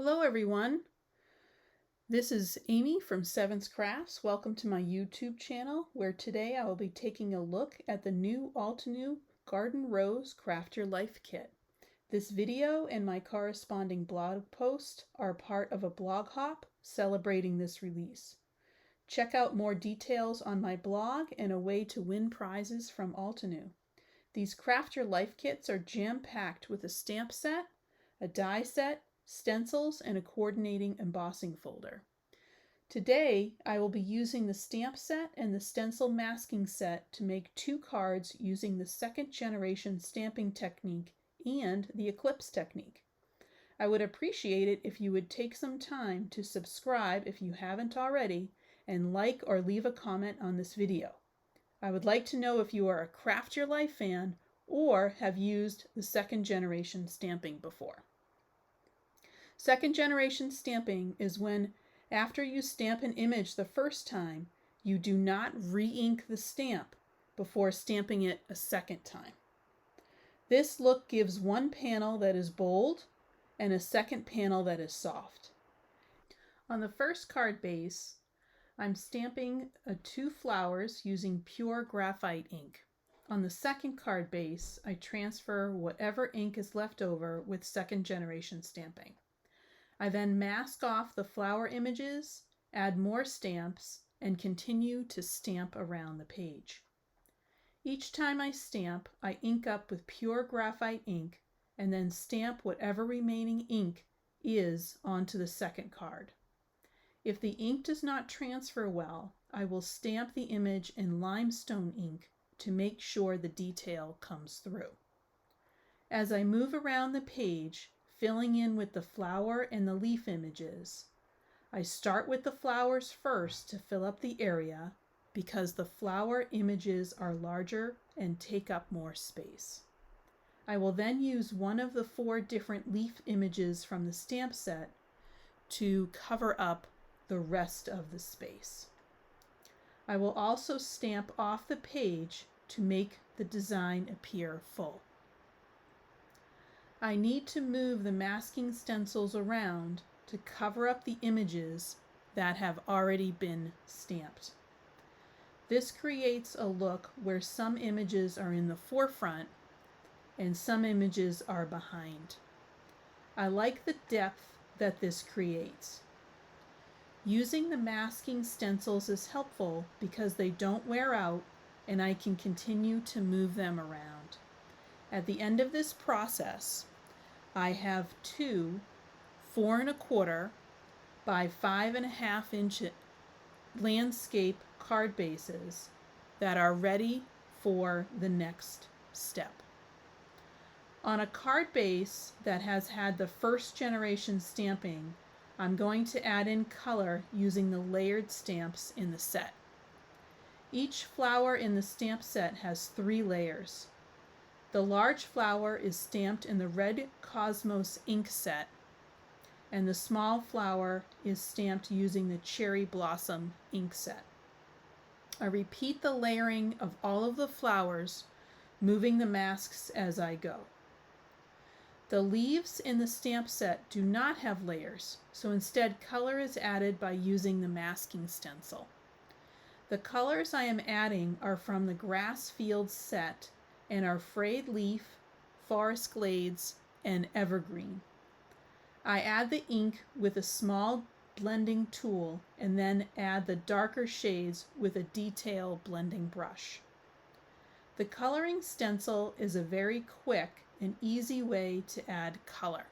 Hello everyone, this is Amy from Seventh Crafts. Welcome to my YouTube channel where today I will be taking a look at the new Altenew Garden Rose Craft Your Life Kit. This video and my corresponding blog post are part of a blog hop celebrating this release. Check out more details on my blog and a way to win prizes from Altenew. These Craft Your Life kits are jam-packed with a stamp set, a die set, stencils, and a coordinating embossing folder. Today, I will be using the stamp set and the stencil masking set to make 2 cards using the second generation stamping technique and the Eclipse technique. I would appreciate it if you would take some time to subscribe if you haven't already and like or leave a comment on this video. I would like to know if you are a Craft Your Life fan or have used the second generation stamping before. Second generation stamping is when, after you stamp an image the first time, you do not re-ink the stamp before stamping it a second time. This look gives one panel that is bold and a second panel that is soft. On the first card base, I'm stamping 2 flowers using pure graphite ink. On the second card base, I transfer whatever ink is left over with second generation stamping. I then mask off the flower images, add more stamps, and continue to stamp around the page. Each time I stamp, I ink up with pure graphite ink and then stamp whatever remaining ink is onto the second card. If the ink does not transfer well, I will stamp the image in limestone ink to make sure the detail comes through. As I move around the page, filling in with the flower and the leaf images, I start with the flowers first to fill up the area because the flower images are larger and take up more space. I will then use one of the 4 different leaf images from the stamp set to cover up the rest of the space. I will also stamp off the page to make the design appear full. I need to move the masking stencils around to cover up the images that have already been stamped. This creates a look where some images are in the forefront and some images are behind. I like the depth that this creates. Using the masking stencils is helpful because they don't wear out and I can continue to move them around. At the end of this process, I have 2 4¼ by 5½ inch landscape card bases that are ready for the next step. On a card base that has had the first generation stamping, I'm going to add in color using the layered stamps in the set. Each flower in the stamp set has 3 layers. The large flower is stamped in the red Cosmos ink set, and the small flower is stamped using the cherry blossom ink set. I repeat the layering of all of the flowers, moving the masks as I go. The leaves in the stamp set do not have layers, so instead color is added by using the masking stencil. The colors I am adding are from the Grass Fields set and are Frayed Leaf, Forest Glades, and Evergreen. I add the ink with a small blending tool and then add the darker shades with a detail blending brush. The coloring stencil is a very quick and easy way to add color.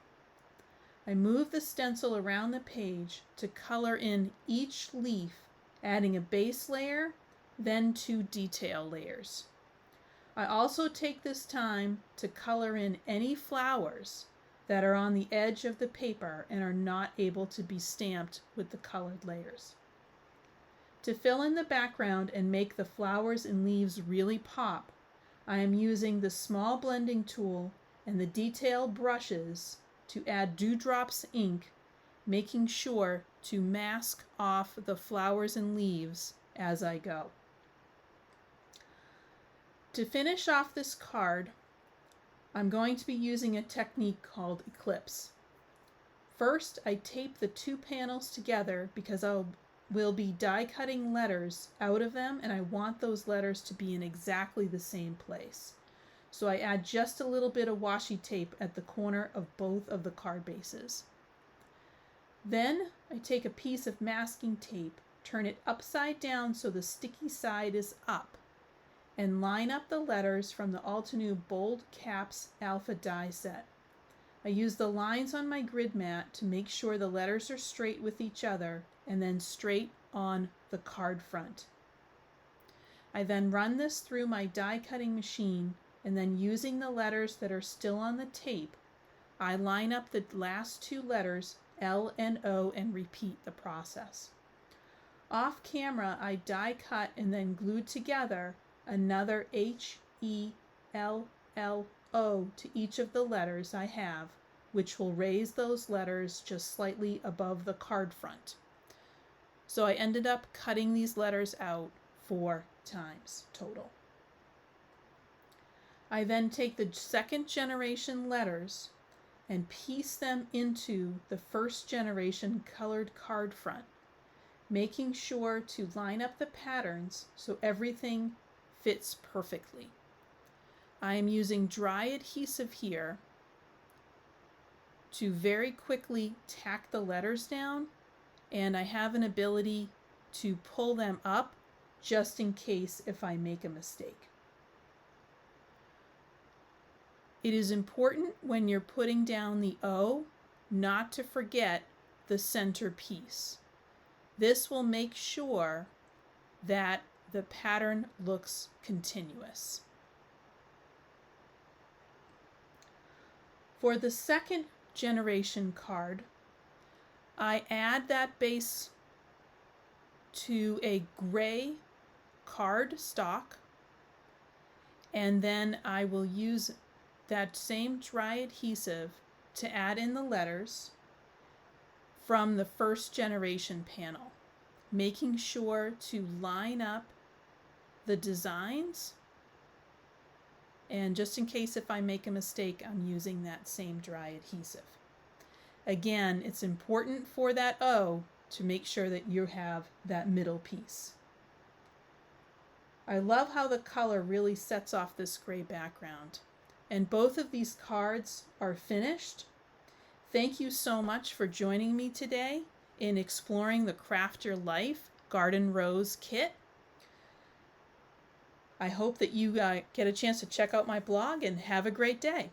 I move the stencil around the page to color in each leaf, adding a base layer, then 2 detail layers. I also take this time to color in any flowers that are on the edge of the paper and are not able to be stamped with the colored layers. To fill in the background and make the flowers and leaves really pop, I am using the small blending tool and the detail brushes to add dewdrops ink, making sure to mask off the flowers and leaves as I go. To finish off this card, I'm going to be using a technique called Eclipse. First, I tape the two panels together because will be die cutting letters out of them, and I want those letters to be in exactly the same place. So I add just a little bit of washi tape at the corner of both of the card bases. Then I take a piece of masking tape, turn it upside down so the sticky side is up, and line up the letters from the Altenew Bold Caps Alpha die set. I use the lines on my grid mat to make sure the letters are straight with each other and then straight on the card front. I then run this through my die cutting machine, and then using the letters that are still on the tape, I line up the last two letters, L and O, and repeat the process. Off camera, I die cut and then glued together another H, E, L, L, O to each of the letters I have, which will raise those letters just slightly above the card front. So I ended up cutting these letters out 4 times total. I then take the second generation letters and piece them into the first generation colored card front, making sure to line up the patterns so everything fits perfectly. I am using dry adhesive here to very quickly tack the letters down, and I have an ability to pull them up just in case if I make a mistake. It is important when you're putting down the O not to forget the center piece. This will make sure that the pattern looks continuous. For the second generation card, I add that base to a gray card stock, and then I will use that same dry adhesive to add in the letters from the first generation panel, making sure to line up the designs, and just in case if I make a mistake, I'm using that same dry adhesive. Again, it's important for that O to make sure that you have that middle piece. I love how the color really sets off this gray background. And both of these cards are finished. Thank you so much for joining me today in exploring the Craft Your Life Garden Rose kit. I hope that you get a chance to check out my blog, and have a great day.